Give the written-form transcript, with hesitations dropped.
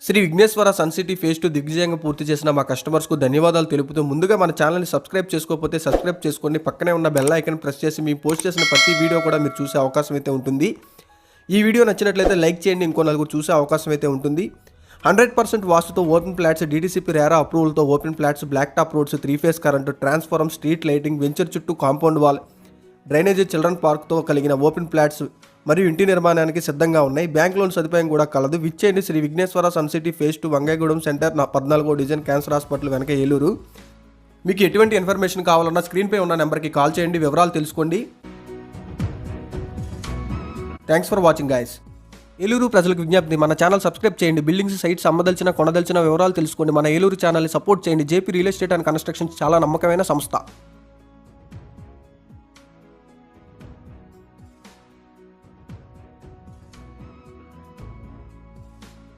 Shri Vighneshwara sun city phase 2 దిగ్విజయంగా పూర్తి చేసిన మా కస్టమర్స్కు ధన్యవాదాలు తెలుపుతూ ముందుగా మన ఛానల్ని సబ్స్క్రైబ్ చేసుకోకపోతే సబ్స్క్రైబ్ చేసుకోండి. పక్కనే ఉన్న బెల్ ఐకాన్ ప్రెస్ చేసి మేము పోస్ట్ చేసిన ప్రతి వీడియో కూడా మీరు చూసే అవకాశం అయితే ఉంటుంది. ఈ వీడియో నచ్చినట్లయితే లైక్ చేయండి, ఇంకో నలుగురు చూసే అవకాశం అయితే ఉంటుంది. 100% వాస్తుతో ఓపెన్ ఫ్లాట్స్, డీటీసీపీ రేరా అప్రూవల్తో open flats, black top roads, 3 phase current, transformer, street lighting, venture చుట్టూ కాంపౌండ్ వాల్, డ్రైనేజీ, చిల్డ్రన్ పార్క్తో కలిగిన ఓపెన్ ఫ్లాట్స్ మరియు ఇంటి నిర్మాణానికి సిద్ధంగా ఉన్నాయి. బ్యాంక్ లోన్ సదుపాయం కూడా కలదు. విచ్చేయండి Shri Vighneshwara sun city phase 2 Vangayagudem centre 14వ డివిజన్, క్యాన్సర్ హాస్పిటల్ వెనక, ఏలూరు. మీకు ఎటువంటి ఇన్ఫర్మేషన్ కావాలన్నా స్క్రీన్పై ఉన్న నెంబర్కి కాల్ చేయండి, వివరాలు తెలుసుకోండి. Thanks for watching guys. Eluru ప్రజలకు విజ్ఞప్తి, మన ఛానల్ సబ్స్క్రైబ్ చేయండి. బిల్డింగ్స్, సైట్స్ అమ్మదలిచిన కొనదలిచిన వివరాలు తెలుసుకోండి. మన ఏలూరు ఛానల్ని సపోర్ట్ చేయండి. JP real estate and constructions చాలా నమ్మకమైన సంస్థ.